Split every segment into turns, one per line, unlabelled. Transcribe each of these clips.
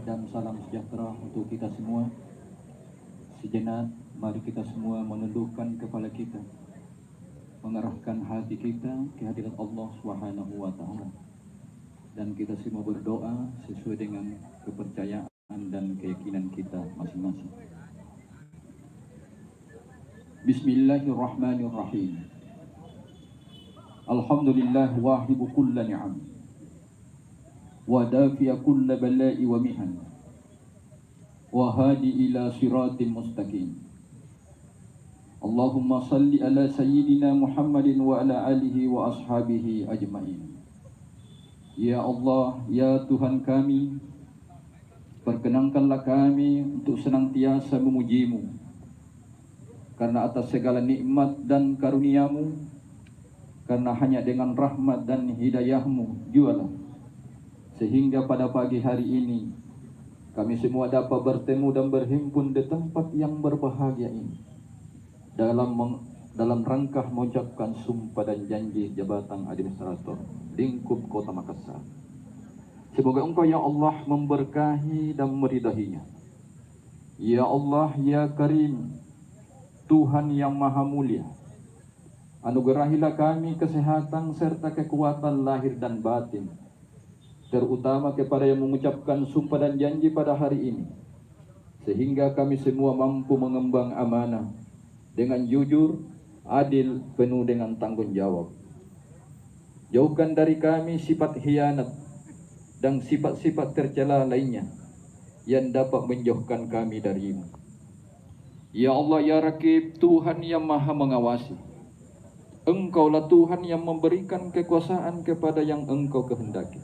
dan salam sejahtera untuk kita semua. Sejenak, mari kita semua menundukkan kepala kita, mengarahkan hati kita ke hadirat Allah Subhanahu wa taala. Dan kita semua berdoa sesuai dengan kepercayaan dan keyakinan kita masing-masing. Bismillahirrahmanirrahim. Alhamdulillah wahibu kulla ni'am wa dafi'a kulla bala'i wa mihan wa hadi ila siratin mustaqim. Allahumma salli ala sayyidina Muhammadin wa ala alihi wa ashabihi ajma'in. Ya Allah, ya Tuhan kami, perkenankanlah kami untuk senantiasa memuji-Mu, karena atas segala nikmat dan karunia-Mu, karena hanya dengan rahmat dan hidayah-Mu jualah, sehingga pada pagi hari ini kami semua dapat bertemu dan berhimpun di tempat yang berbahagia ini dalam rangka mengucapkan sumpah dan janji jabatan administrator lingkup Kota Makassar. Semoga Engkau ya Allah memberkahi dan meridainya. Ya Allah, ya Karim, Tuhan yang maha mulia, anugerahilah kami kesehatan serta kekuatan lahir dan batin, terutama kepada yang mengucapkan sumpah dan janji pada hari ini, sehingga kami semua mampu mengemban amanah dengan jujur, adil, penuh dengan tanggung jawab. Jauhkan dari kami sifat khianat dan sifat-sifat tercela lainnya yang dapat menjauhkan kami dari-Mu. Ya Allah, ya Rakib, Tuhan yang maha mengawasi, Engkaulah Tuhan yang memberikan kekuasaan kepada yang Engkau kehendaki.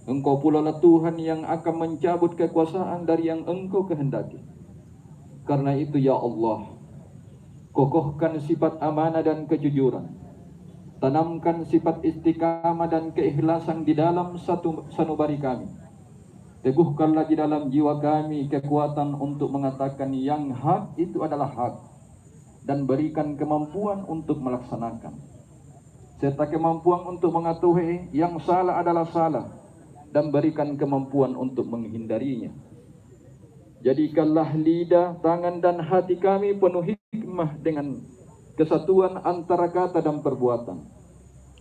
Engkau pula lah Tuhan yang akan mencabut kekuasaan dari yang Engkau kehendaki. Karena itu ya Allah, kokohkan sifat amanah dan kejujuran, tanamkan sifat istiqamah dan keikhlasan di dalam sanubari kami. Teguhkanlah di dalam jiwa kami kekuatan untuk mengatakan yang hak itu adalah hak, dan berikan kemampuan untuk melaksanakan, serta kemampuan untuk mengetahui yang salah adalah salah, dan berikan kemampuan untuk menghindarinya. Jadikanlah lidah, tangan dan hati kami penuh hikmah dengan kesatuan antara kata dan perbuatan,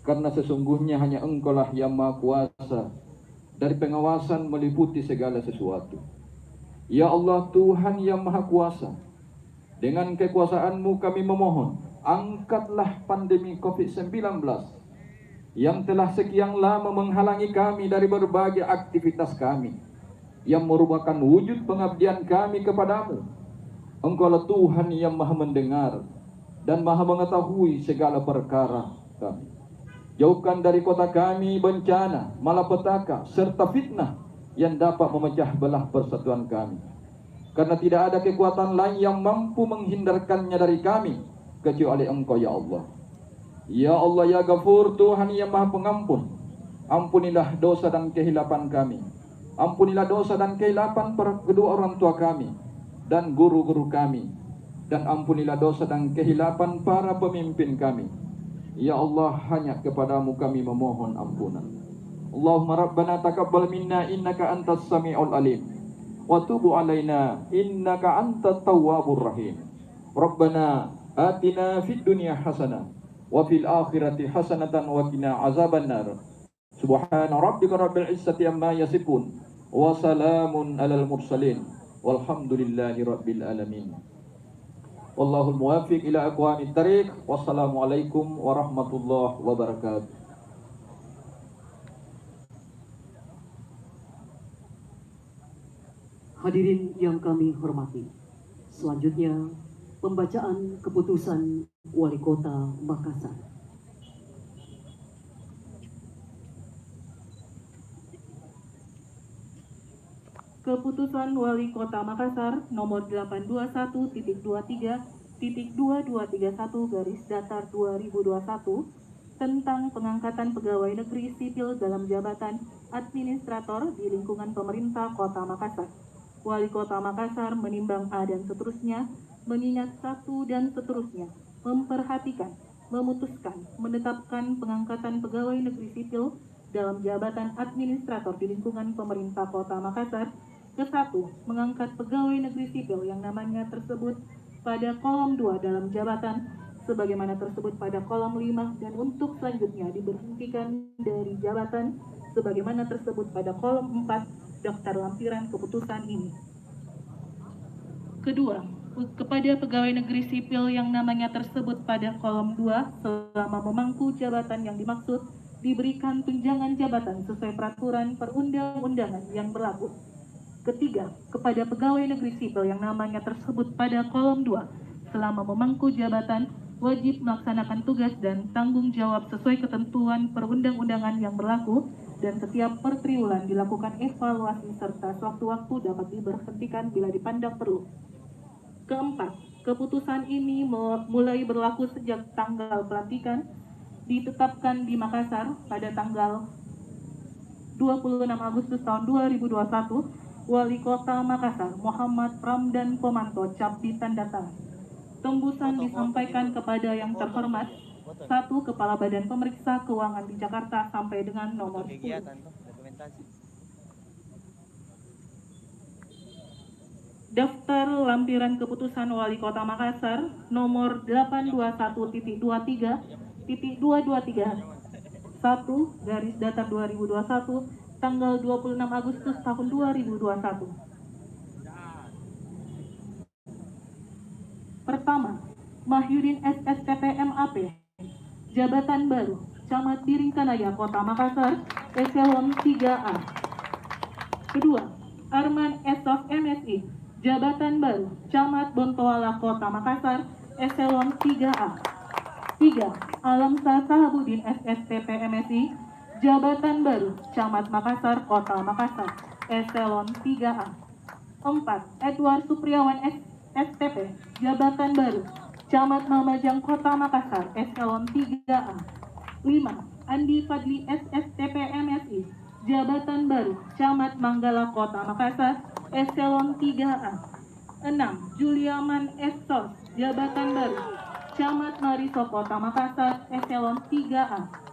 karena sesungguhnya hanya Engkaulah yang maha kuasa dari pengawasan meliputi segala sesuatu. Ya Allah, Tuhan yang maha kuasa, dengan kekuasaan-Mu kami memohon, angkatlah pandemi COVID-19 yang telah sekian lama menghalangi kami dari berbagai aktivitas kami, yang merupakan wujud pengabdian kami kepadamu. Engkaulah Tuhan yang maha mendengar dan maha mengetahui segala perkara kami. Jauhkan dari kota kami bencana, malapetaka, serta fitnah yang dapat memecah belah persatuan kami, karena tidak ada kekuatan lain yang mampu menghindarkannya dari kami kecuali Engkau ya Allah. Ya Allah, ya Ghafur, Tuhan yang maha pengampun, ampunilah dosa dan kehilapan kami. Ampunilah dosa dan kehilapan kedua orang tua kami dan guru-guru kami, dan ampunilah dosa dan kehilapan para pemimpin kami. Ya Allah, hanya kepadamu kami memohon ampunan. Allahumma Rabbana taqabbal minna innaka antas sami'ul alim, wa tubu alaina innaka antat tawwabur rahim. Rabbana atina fid dunya hasanah wa fil akhirati hasanatan wa qina azabannar. Subhana rabbika rabbil izzati amma yasifun wa salamun alal mursalin walhamdulillahi rabbil alamin. Wallahul muwaffiq ila aqwamit thariq. Wassalamualaikum warahmatullahi wabarakatuh.
Hadirin yang kami hormati, selanjutnya pembacaan keputusan Wali Kota Makassar. Keputusan Wali Kota Makassar nomor 821.23.2231 tentang pengangkatan pegawai negeri sipil dalam jabatan administrator di lingkungan pemerintah Kota Makassar. Wali Kota Makassar menimbang A dan seterusnya, mengingat 1 dan seterusnya, memperhatikan, memutuskan, menetapkan pengangkatan pegawai negeri sipil dalam jabatan administrator di lingkungan pemerintah Kota Makassar Ke-1, mengangkat pegawai negeri sipil yang namanya tersebut pada kolom 2 dalam jabatan sebagaimana tersebut pada kolom 5 dan untuk selanjutnya diberhentikan dari jabatan sebagaimana tersebut pada kolom 4 daftar lampiran keputusan ini. Kedua, kepada pegawai negeri sipil yang namanya tersebut pada kolom 2 selama memangku jabatan yang dimaksud diberikan tunjangan jabatan sesuai peraturan perundang-undangan yang berlaku. Ketiga, kepada pegawai negeri sipil yang namanya tersebut pada kolom 2 selama memangku jabatan wajib melaksanakan tugas dan tanggung jawab sesuai ketentuan perundang-undangan yang berlaku dan setiap per triwulan dilakukan evaluasi serta sewaktu-waktu dapat diberhentikan bila dipandang perlu. Keempat, keputusan ini mulai berlaku sejak tanggal pelantikan ditetapkan di Makassar pada tanggal 26 Agustus tahun 2021. Wali Kota Makassar Muhammad Ramdan Pomanto cap ditanda tangan. Tembusan disampaikan kepada yang terhormat 1. Kepala Badan Pemeriksa Keuangan di Jakarta sampai dengan nomor 10. Daftar lampiran keputusan Wali Kota Makassar nomor 821.23.223 1 garis datar 2021 tanggal 26 Agustus tahun 2021. Pertama, Mahyudin SSTP MAP, jabatan baru, Camat Biringkanaya, Kota Makassar, eselon 3A. Kedua, Arman Esof MSI, jabatan baru, Camat Bontoala, Kota Makassar, eselon 3A. 3. Alamsa Sahabudin SSTP MSI, jabatan baru, Camat Makassar, Kota Makassar, eselon 3A. 4. Edward Supriawan STP, jabatan baru, Camat Mamajang, Kota Makassar, eselon 3A. 5. Andi Fadli SSTP MSI, jabatan baru, Camat Manggala, Kota Makassar, eselon 3A. 6. Juliaman Estos, jabatan baru, Camat Mariso, Kota Makassar, eselon 3A.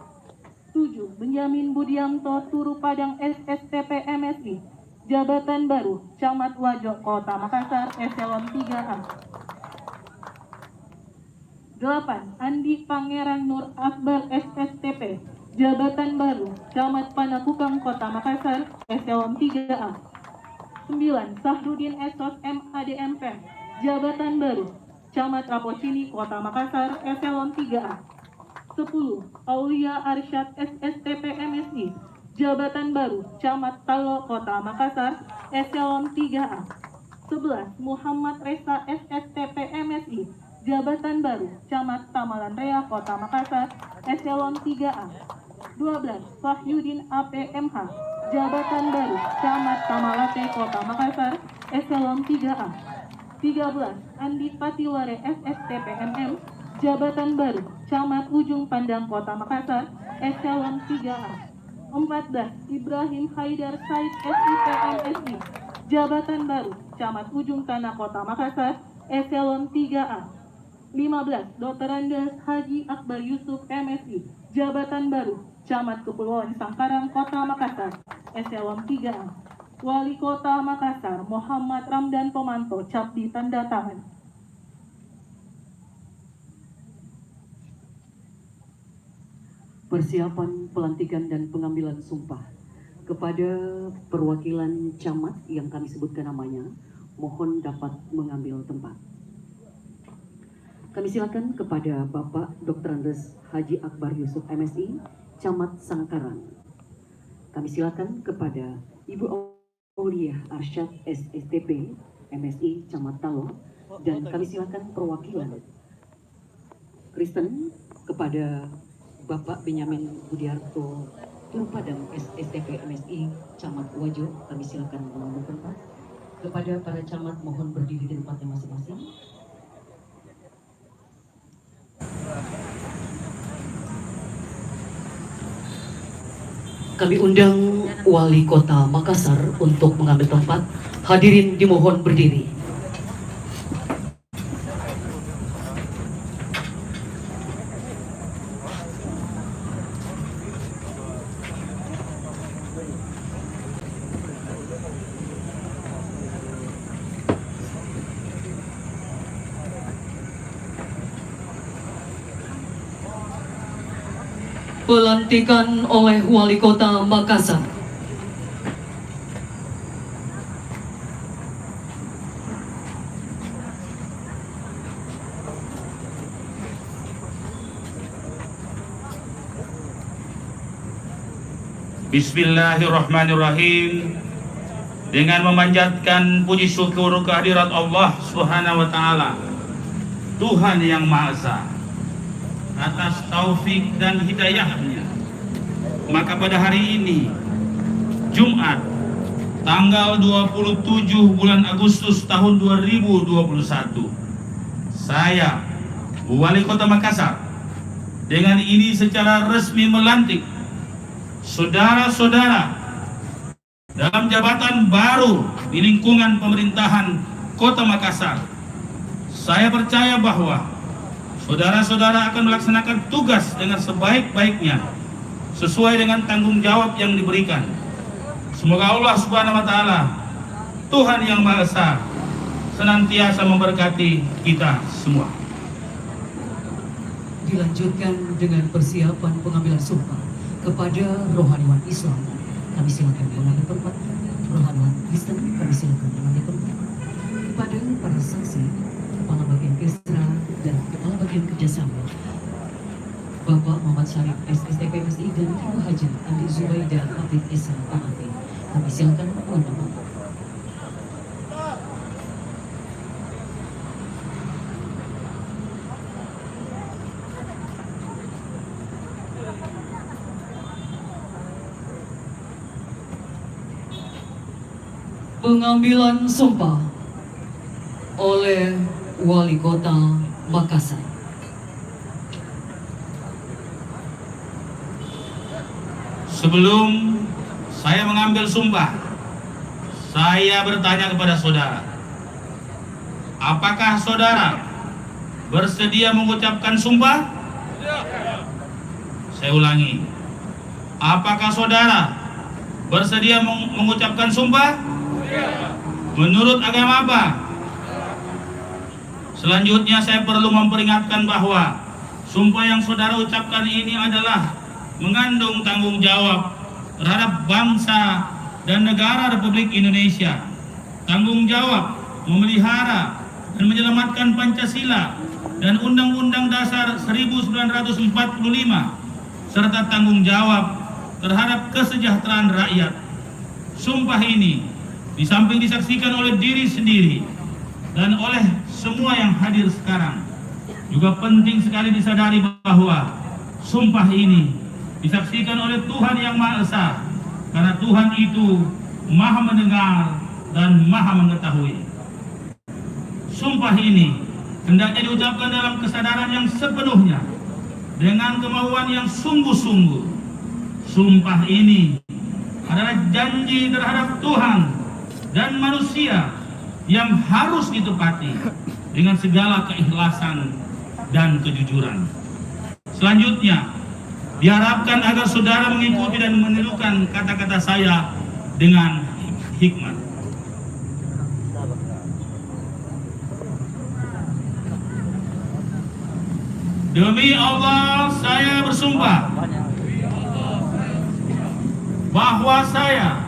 7. Benyamin Budianto Turu Padang SSTP MSI, jabatan baru, Camat Wajok, Kota Makassar, eselon 3A. 8. Andi Pangeran Nur Akbar SSTP, jabatan baru, Camat Panakukang, Kota Makassar, eselon 3A. 9. Sahrudin Esos MADMP, jabatan baru, Camat Rapocini, Kota Makassar, eselon 3A. 10. Aulia Arsyad SSTP MSI, jabatan baru, Camat Talo, Kota Makassar, eselon 3A. 11. Muhammad Reza SSTP MSI, jabatan baru, Camat Tamalan Rea, Kota Makassar, eselon 3A. 12. Fahyudin APMH, jabatan baru, Camat Tamalate, Kota Makassar, eselon 3A. 13. Andi Patiware SSTP MM, jabatan baru, Camat Ujung Pandang, Kota Makassar, eselon 3A. 14. Ibrahim Haidar Said SIP MSI, jabatan baru, Camat Ujung Tanah, Kota Makassar, eselon 3A. 15. Dr. Andes Haji Akbar Yusuf MSI, jabatan baru, Camat Kepulauan Sangkarang, Kota Makassar, eselon 3A. Wali Kota Makassar Muhammad Ramdan Pomanto cap ditanda tangan.
Persiapan pelantikan dan pengambilan sumpah kepada perwakilan camat yang kami sebutkan namanya, mohon dapat mengambil tempat. Kami silakan kepada Bapak Dr. Andes Haji Akbar Yusuf MSI, Camat Sangkaran. Kami silakan kepada Ibu Aulia Arsyad SSTP MSI Camat Talo, dan kami silakan perwakilan Kristen kepada Bapak Benyamin Budiarto Turu Padang SSTP MSI Camat Wajo. Kami silakan mengambil tempat. Kepada para camat mohon berdiri di tempatnya masing-masing. Kami undang Wali Kota Makassar untuk mengambil tempat. Hadirin dimohon berdiri. Pelantikan oleh Wali Kota Makassar.
Bismillahirrahmanirrahim. Dengan memanjatkan puji syukur kehadirat Allah Subhanahu wa taala, Tuhan yang Maha Esa, atas taufik dan hidayahnya, maka pada hari ini Jumat tanggal 27 bulan Agustus tahun 2021, saya Wali Kota Makassar dengan ini secara resmi melantik saudara-saudara dalam jabatan baru di lingkungan pemerintahan Kota Makassar. Saya percaya bahwa saudara-saudara akan melaksanakan tugas dengan sebaik-baiknya sesuai dengan tanggung jawab yang diberikan. Semoga Allah Subhanahu wa taala, Tuhan yang Maha Esa, senantiasa memberkati kita semua.
Dilanjutkan dengan persiapan pengambilan sumpah kepada rohaniwan Islam. Kami silakan mengambil tempat. Rohaniwan Kristen, kami silakan mengambil tempat. Kepada para saksi, Kepala Bagian Kesra dan Kepala Bagian Kerjasama, Bapak Muhammad Syarif SSTP MSI dan Ibu Haji Andi Zubaida Hafid Esa Ta'ati, kami silakan mengambil. Pengambilan sumpah oleh Wali Kota Makassar.
Sebelum saya mengambil sumpah, saya bertanya kepada saudara, apakah saudara bersedia mengucapkan sumpah? Saya ulangi, apakah saudara bersedia mengucapkan sumpah? Menurut agama apa? Selanjutnya saya perlu memperingatkan bahwa sumpah yang saudara ucapkan ini adalah mengandung tanggung jawab terhadap bangsa dan negara Republik Indonesia. Tanggung jawab memelihara dan menyelamatkan Pancasila dan Undang-Undang Dasar 1945, serta tanggung jawab terhadap kesejahteraan rakyat. Sumpah ini di samping disaksikan oleh diri sendiri dan oleh semua yang hadir sekarang, juga penting sekali disadari bahwa sumpah ini disaksikan oleh Tuhan yang Maha Esa, karena Tuhan itu Maha mendengar dan Maha mengetahui. Sumpah ini hendaknya diucapkan dalam kesadaran yang sepenuhnya, dengan kemauan yang sungguh-sungguh. Sumpah ini adalah janji terhadap Tuhan dan manusia yang harus ditepati dengan segala keikhlasan dan kejujuran. Selanjutnya, diharapkan agar saudara mengikuti dan menirukan kata-kata saya dengan hikmat. Demi Allah, saya bersumpah bahwa saya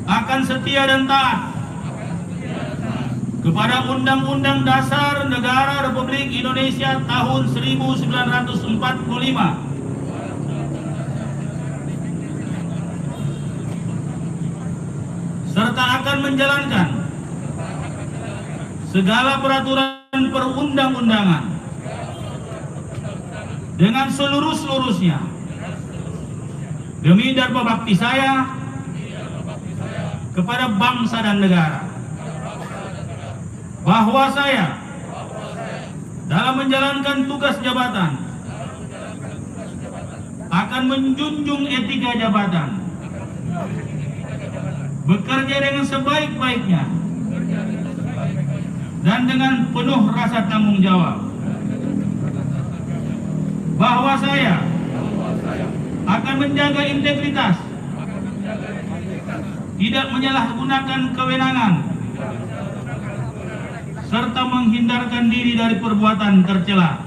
akan setia dan taat kepada Undang-Undang Dasar Negara Republik Indonesia tahun 1945, serta akan menjalankan segala peraturan perundang-undangan dengan seluruh-seluruhnya demi darpa bakti saya kepada bangsa dan negara, bahwa saya dalam menjalankan tugas jabatan akan menjunjung etika jabatan, bekerja dengan sebaik-baiknya dan dengan penuh rasa tanggung jawab, bahwa saya akan menjaga integritas, tidak menyalahgunakan kewenangan, serta menghindarkan diri dari perbuatan tercela.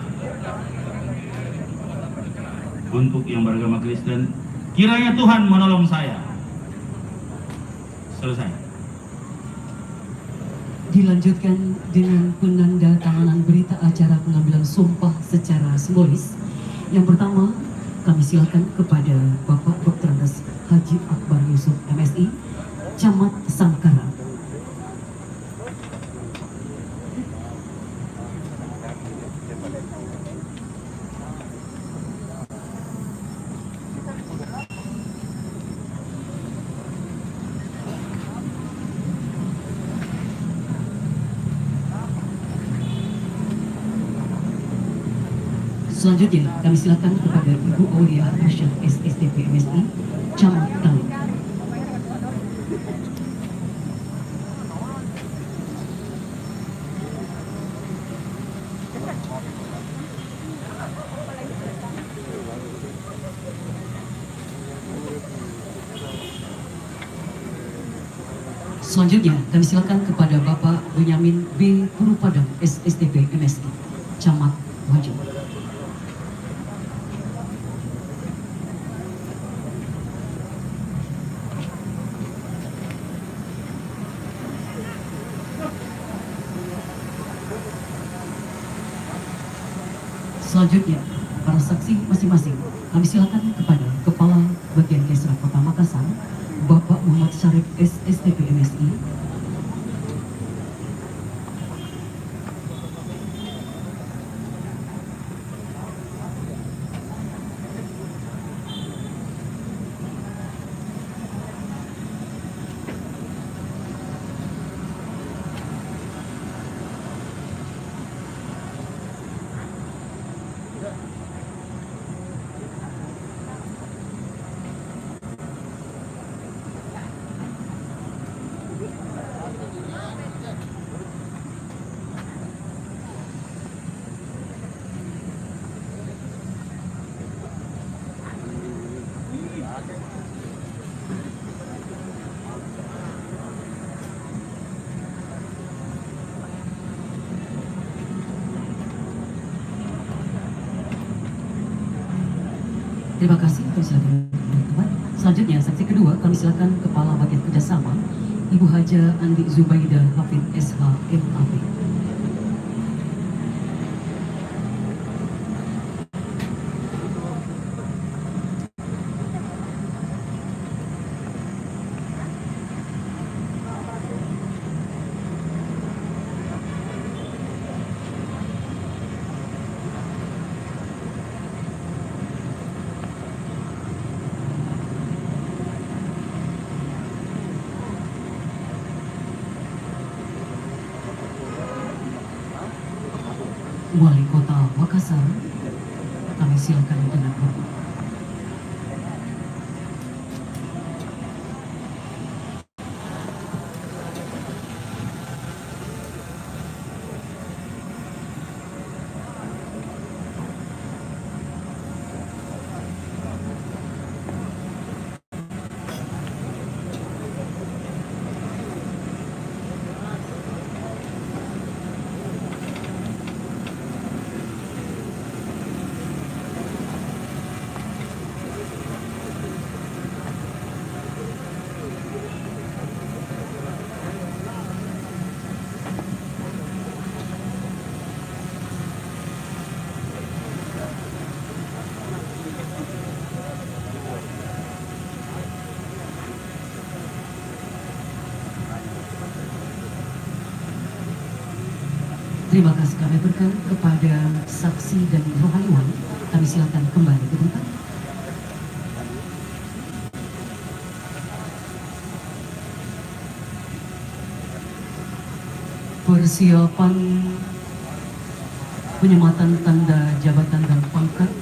untuk yang beragama Kristen. Kiranya Tuhan menolong saya. Selesai.
Dilanjutkan dengan penandatanganan berita acara pengambilan sumpah secara simbolis. Yang pertama, kami silakan kepada Bapak Dr. Andes Haji Akbar Yusuf MSI, Camat Sangkara. Selanjutnya, kami silakan kepada Ibu Aulia Arsyad SSTP MSI, Camat Talib. Selanjutnya, kami silakan kepada Bapak Benyamin B. Purupadang SSTP MSI, Camat Wajib. Selanjutnya, para saksi masing-masing, kami silakan kepada Kepala Bagian Kesra Kota Makassar, Bapak Muhammad Syarif SSTP MSI, terima kasih. Kami silakan teman-teman. Selanjutnya, saksi kedua, kami silakan Kepala Bagian Kerjasama, Ibu Haja Andi Zubaidah Hafid SH MAP. Wali Kota Makassar, kami silakan dengan hormat. Terima kasih kami berikan kepada saksi dan rohaniwan. Kami silakan kembali ke tempat. Persiapan penyematan tanda jabatan dan pangkat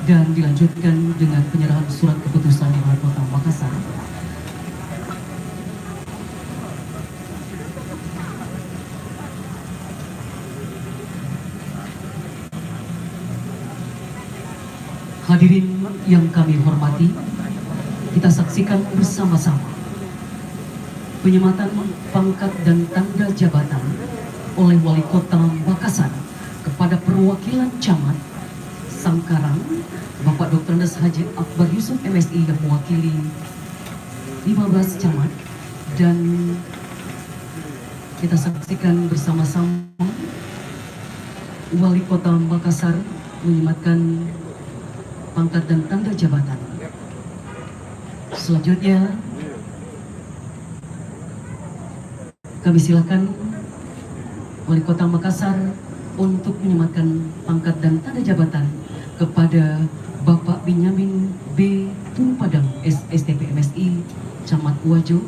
dan dilanjutkan dengan penyerahan surat keputusan Wali Kota Makassar. Hadirin yang kami hormati, kita saksikan bersama-sama penyematan pangkat dan tanda jabatan oleh Wali Kota Makassar kepada perwakilan camat Sangkarang, Bapak Dr. Andes Haji Akbar Yusuf MSI yang mewakili 15 camat, dan kita saksikan bersama-sama Wali Kota Makassar menyematkan pangkat dan tanda jabatan. Selanjutnya kami silakan Wali Kota Makassar untuk menyematkan pangkat dan tanda jabatan kepada Bapak Binyamin B. Tumpadang SSTP MSI Camat Wajo.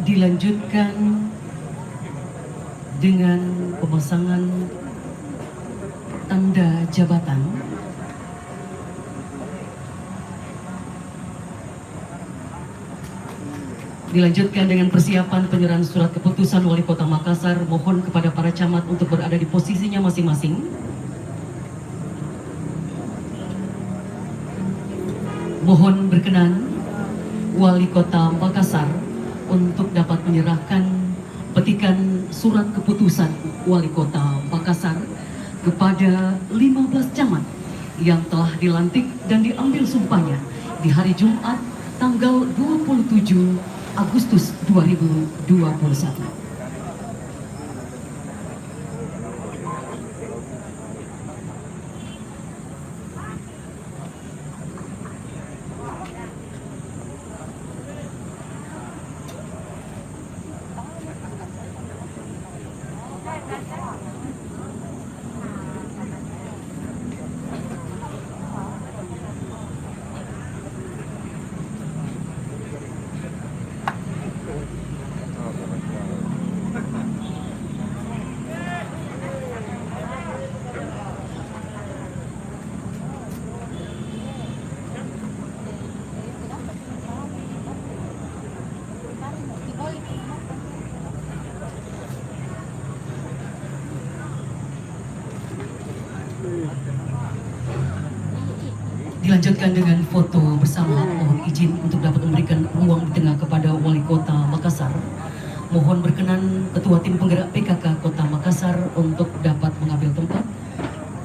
Dilanjutkan dengan pemasangan tanda jabatan. Dilanjutkan dengan persiapan penyerahan surat keputusan Wali Kota Makassar. Mohon kepada para camat untuk berada di posisinya masing-masing. Mohon berkenan Wali Kota Makassar untuk dapat menyerahkan petikan surat keputusan Wali Kota Makassar kepada 15 camat yang telah dilantik dan diambil sumpahnya di hari Jumat tanggal 27 Agustus 2021. Dilanjutkan dengan foto bersama. Mohon izin untuk dapat memberikan ruang di tengah kepada Wali Kota Makassar. Mohon berkenan Ketua Tim Penggerak PKK Kota Makassar untuk dapat mengambil tempat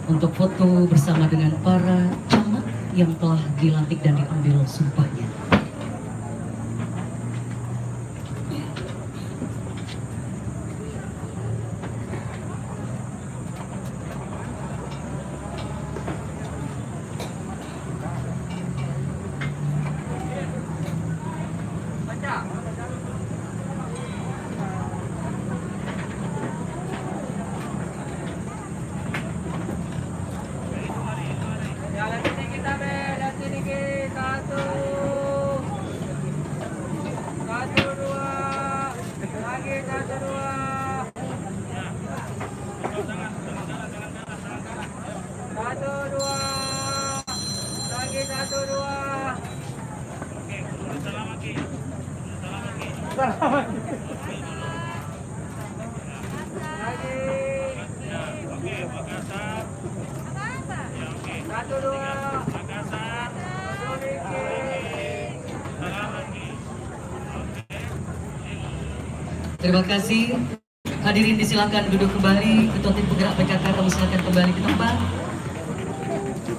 untuk foto bersama dengan para camat yang telah dilantik dan diambil sumpahnya. Terima kasih. Hadirin disilakan duduk kembali. Ketua Tim Penggerak PKK kami silakan kembali ke tempat.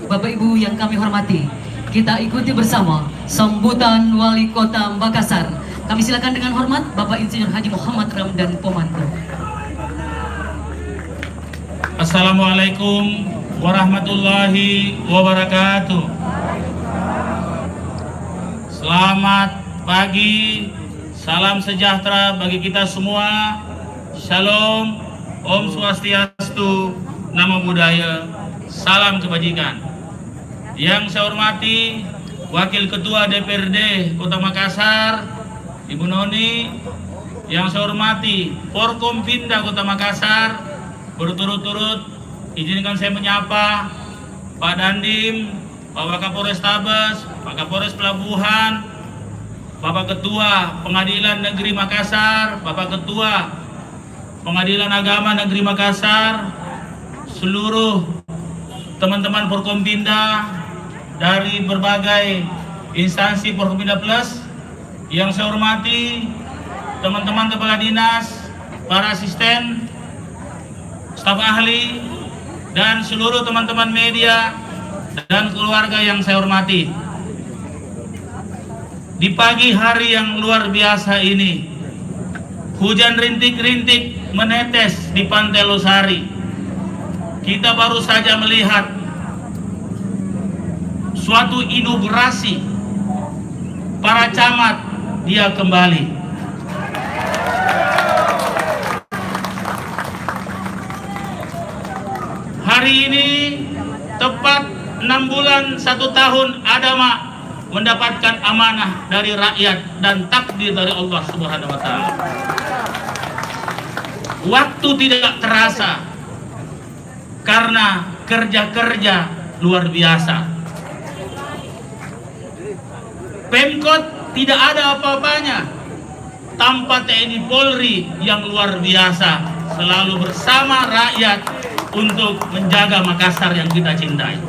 Bapak Ibu yang kami hormati, kita ikuti bersama sambutan Wali Kota Makassar. Kami silakan dengan hormat Bapak Insinyur Haji Muhammad Ramdan Pomanto.
Assalamualaikum warahmatullahi wabarakatuh. Selamat pagi, salam sejahtera bagi kita semua. Shalom, Om Swastiastu, Namo Buddhaya, salam kebajikan. Yang saya hormati Wakil Ketua DPRD Kota Makassar, Ibu Noni, Yang saya hormati Forkompinda Kota Makassar, berturut-turut izinkan saya menyapa Pak Dandim, Pak Wakapolrestabes, Pak Kapolres Pelabuhan, Bapak Ketua Pengadilan Negeri Makassar, Bapak Ketua Pengadilan Agama Negeri Makassar, seluruh teman-teman Forkompinda dari berbagai instansi Forkompinda Plus. Yang saya hormati teman-teman kepala dinas, para asisten, staf ahli, dan seluruh teman-teman media dan keluarga yang saya hormati. Di pagi hari yang luar biasa ini, hujan rintik-rintik menetes di Pantai Losari. Kita baru saja melihat suatu inaugurasi para camat dia kembali. Hari ini tepat 6 bulan 1 tahun Adama mendapatkan amanah dari rakyat dan takdir dari Allah Subhanahu wa Ta'ala. Waktu tidak terasa karena kerja-kerja luar biasa. Pemkot tidak ada apa-apanya tanpa TNI Polri yang luar biasa selalu bersama rakyat untuk menjaga Makassar yang kita cintai.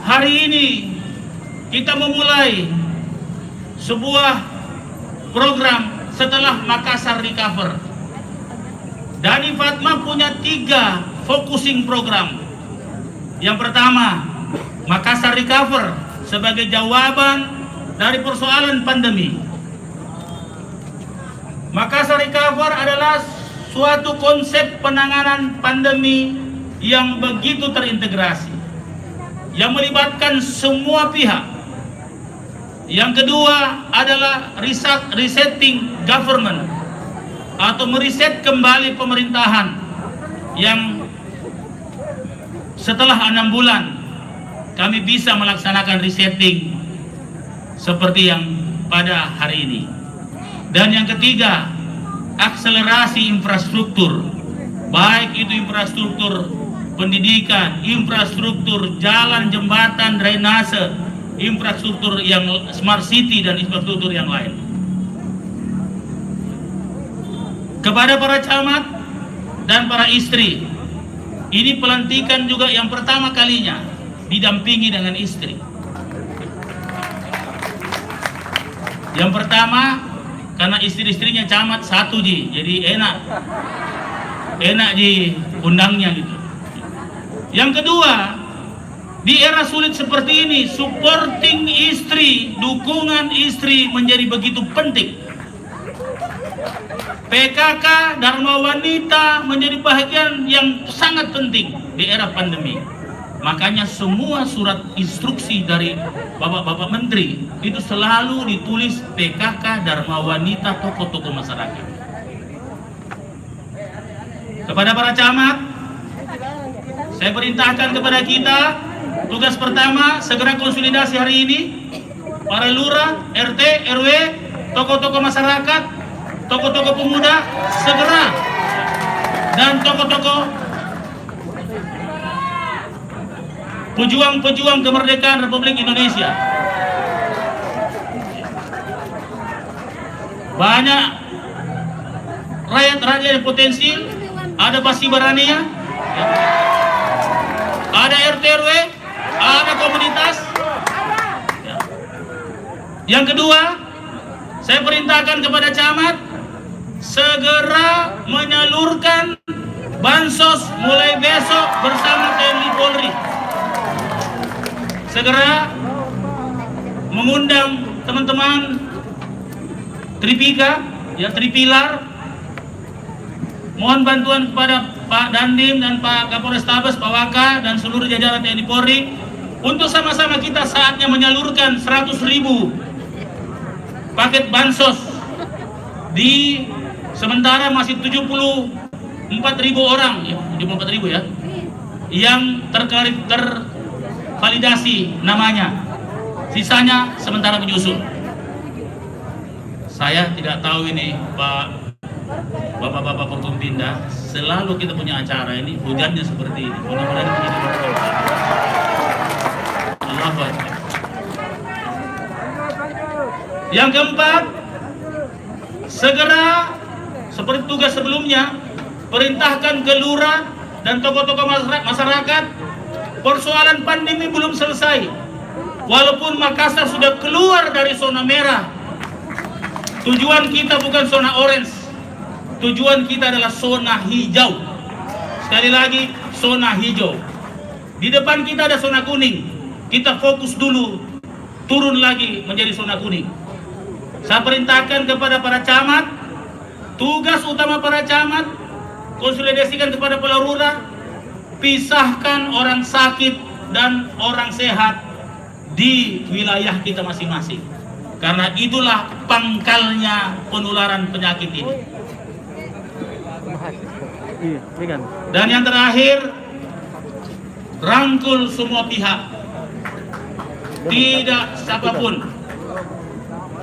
Hari ini kita memulai sebuah program setelah Makassar Recover. Dani Fatma punya 3 focusing program. Yang pertama, Makassar Recover sebagai jawaban dari persoalan pandemi. Makassar Recover adalah suatu konsep penanganan pandemi yang begitu terintegrasi, yang melibatkan semua pihak. Yang kedua adalah resetting government atau meriset kembali pemerintahan yang setelah 6 bulan kami bisa melaksanakan resetting seperti yang pada hari ini. Dan yang ketiga, akselerasi infrastruktur, baik itu infrastruktur pendidikan, infrastruktur jalan, jembatan, drainase, infrastruktur yang smart city, dan infrastruktur yang lain. Kepada para camat dan para istri, ini pelantikan juga yang pertama kalinya didampingi dengan istri. Yang pertama, karena istri-istrinya camat satu jadi enak diundangnya gitu. Yang kedua, di era sulit seperti ini, supporting istri, dukungan istri menjadi begitu penting. PKK Dharma Wanita menjadi bagian yang sangat penting di era pandemi. Makanya semua surat instruksi dari Bapak-Bapak Menteri itu selalu ditulis PKK Dharma Wanita, tokoh-tokoh masyarakat. Kepada para camat, saya perintahkan kepada kita, tugas pertama segera konsolidasi hari ini. Para lurah, RT, RW, tokoh-tokoh masyarakat, tokoh-tokoh pemuda, segera, dan tokoh-tokoh pejuang-pejuang kemerdekaan Republik Indonesia. Banyak rakyat-rakyat yang potensi, ada Basi Barania, ada RT RW, ada komunitas. Yang kedua, saya perintahkan kepada camat segera menyalurkan bansos mulai besok bersama TNI Polri. Segera mengundang teman-teman Tripika, Tripilar. Mohon bantuan kepada Pak Dandim dan Pak Kapolrestabes, Pak Waka, dan seluruh jajaran TNI Polri untuk sama-sama kita saatnya menyalurkan 100.000 paket bansos. Di sementara masih 74.000 orang, 74.000 ya, yang tervalidasi namanya. Sisanya sementara menyusul. Saya tidak tahu ini Bapak-bapak Forkompinda, selalu kita punya acara ini hujannya seperti ini. Mudah-mudahan ini menjadi berkah. Allahu Akbar. Yang keempat, segera seperti tugas sebelumnya, perintahkan ke lurah dan tokoh-tokoh masyarakat. Persoalan pandemi belum selesai. Walaupun Makassar sudah keluar dari zona merah, tujuan kita bukan zona orange. Tujuan kita adalah zona hijau. Sekali lagi, zona hijau. Di depan kita ada zona kuning. Kita fokus dulu, turun lagi menjadi zona kuning. Saya perintahkan kepada para camat, tugas utama para camat, konsolidasikan kepada kepala lurah, pisahkan orang sakit dan orang sehat di wilayah kita masing-masing. Karena itulah pangkalnya penularan penyakit ini. Dan yang terakhir, rangkul semua pihak. Tidak siapapun.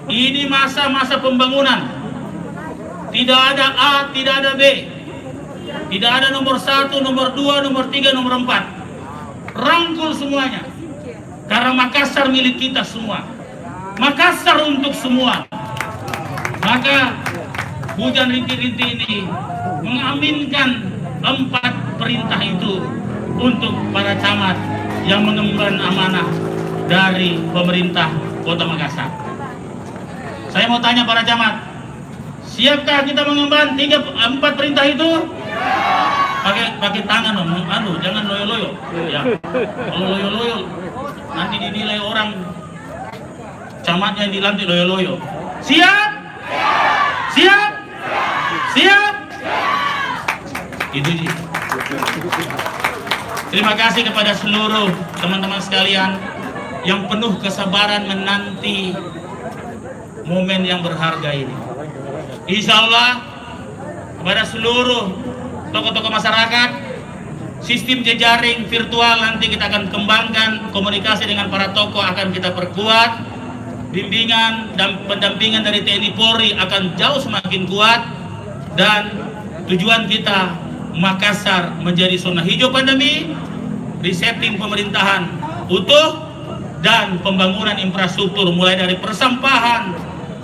Ini masa-masa pembangunan. Tidak ada A, tidak ada B. Tidak ada nomor 1, nomor 2, nomor 3, nomor 4. Rangkul semuanya. Karena Makassar milik kita semua. Makassar untuk semua. Maka hujan rintik-rintik ini mengaminkan 4 perintah itu untuk para camat yang mengemban amanah dari pemerintah Kota Makassar. Saya mau tanya para camat, siapkah kita mengemban 4 perintah itu? Pakai tangan dong, jangan loyo-loyo. Ya. Kalau loyo-loyo nanti dinilai orang camatnya yang dilantik loyo-loyo. Siap? Siap? Siap? Itu sih. Terima kasih kepada seluruh teman-teman sekalian yang penuh kesabaran menanti momen yang berharga ini. Insya Allah kepada seluruh tokoh-tokoh masyarakat, sistem jejaring virtual nanti kita akan kembangkan, komunikasi dengan para tokoh akan kita perkuat, bimbingan dan pendampingan dari TNI Polri akan jauh semakin kuat, dan tujuan kita Makassar menjadi zona hijau pandemi, resetting pemerintahan utuh, dan pembangunan infrastruktur mulai dari persampahan,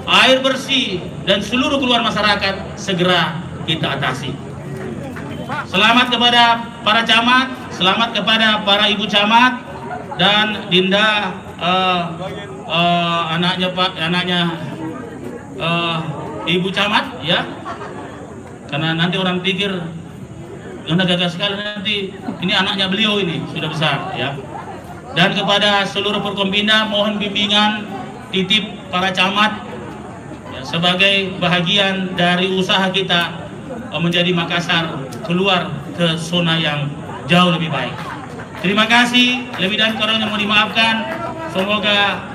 air bersih, dan seluruh keluar masyarakat segera kita atasi. Selamat kepada para camat, selamat kepada para ibu camat dan Dinda, anaknya ibu camat ya. Karena nanti orang pikir Anda gagal sekali, nanti ini anaknya beliau ini sudah besar ya. Dan kepada seluruh Forkompinda mohon bimbingan, titip para camat ya, sebagai bahagian dari usaha kita menjadi Makassar keluar ke zona yang jauh lebih baik. Terima kasih, lebih dan kurangnya mohon dimaafkan. Semoga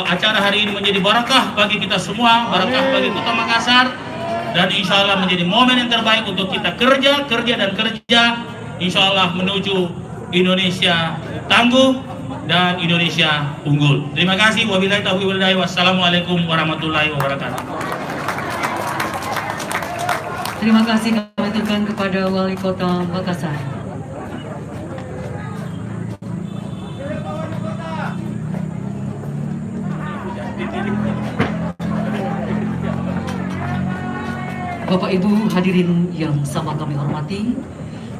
acara hari ini menjadi barakah bagi kita semua, barakah bagi Kota Makassar, dan insya Allah menjadi momen yang terbaik untuk kita kerja, insya Allah menuju Indonesia tangguh dan Indonesia unggul. Terima kasih. Wabillahi taufiq wal hidayah. Wassalamualaikum warahmatullahi wabarakatuh.
Terima kasih kami aturkan kepada Wali Kota Makassar. Bapak Ibu hadirin yang sama kami hormati,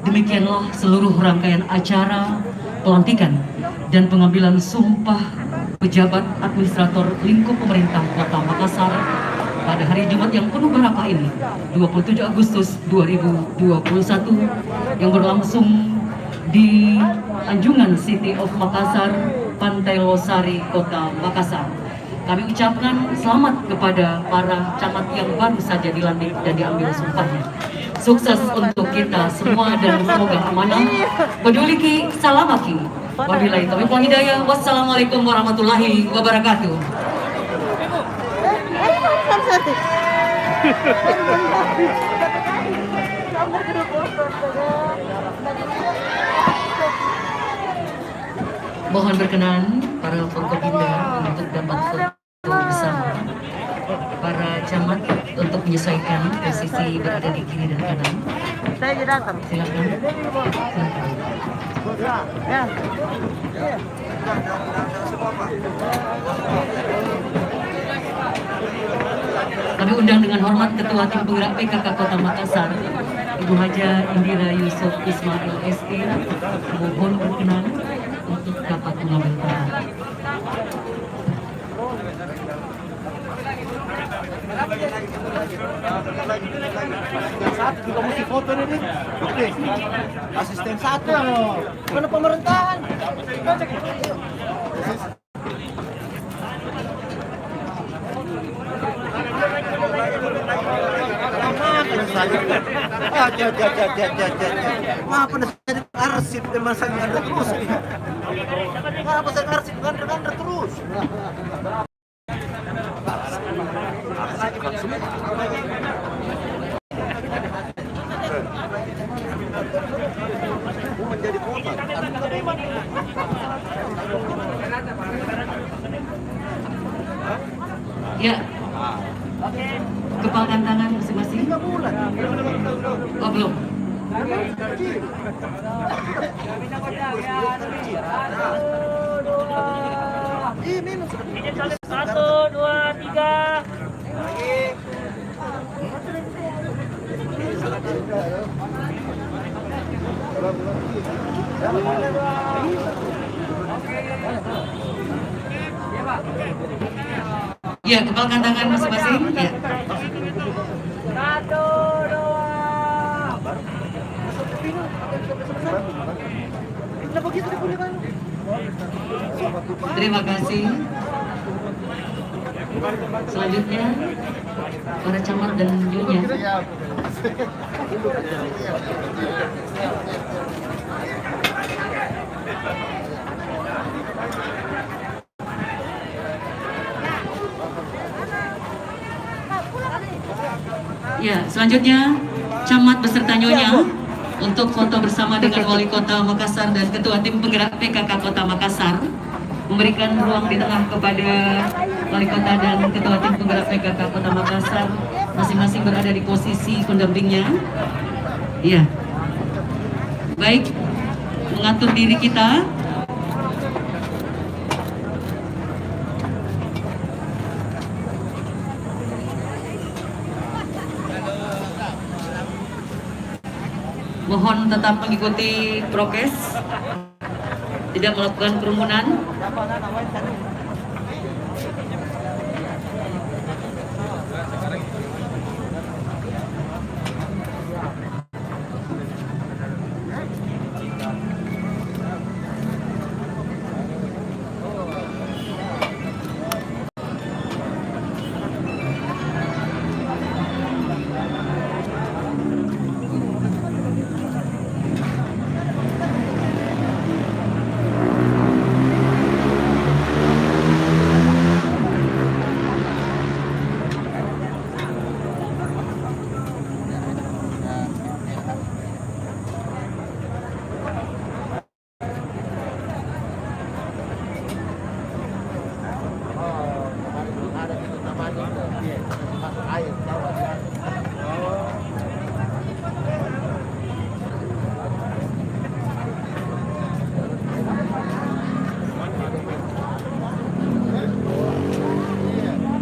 demikianlah seluruh rangkaian acara pelantikan dan pengambilan sumpah pejabat administrator lingkup pemerintah Kota Makassar pada hari Jumat yang penuh barakah ini, 27 Agustus 2021, yang berlangsung di Anjungan City of Makassar, Pantai Losari, Kota Makassar. Kami ucapkan selamat kepada para camat yang baru saja dilantik dan diambil sumpahnya. Sukses untuk kita semua dan semoga amanah. Peduliki salamaki. Wabillahi taufiq wal hidayah. Wassalamualaikum warahmatullahi wabarakatuh. Mohon berkenan para Forkompinda untuk dapat foto bersama para camat untuk menyesuaikan posisi berada di kiri dan kanan. Silakan. Silakan. Kami undang dengan hormat Ketua Tim Penggerak PKK Kota Makassar, Ibu Haja Indira Yusuf Ismail SE, mohon berkenan untuk dapat mengambil tempat.
Satu juga mesti foto ini. Oke. Asisten satu. Mana pemerintahan? Ngapa saya arsip teman saya ada terus? Ngapa saya arsip kan terus? Menjadi kota.
Ya. Kepalkan tangan masing-masing.
3 bulan.
Oh, belum.
Ini
1, 2, 3.
Ya, kepalkan tangan masing-masing. Ya.
1, 2.
Terima kasih. Selanjutnya para camat dan nyonya. Ya, selanjutnya camat beserta nyonya untuk foto bersama dengan Wali Kota Makassar dan Ketua Tim Penggerak PKK Kota Makassar, memberikan ruang di tengah kepada Wali Kota dan Ketua Tim Penggerak PKK Kota Makassar, masing-masing berada di posisi pendampingnya. Ya, baik, mengatur diri kita. Mohon tetap mengikuti prokes, tidak melakukan kerumunan.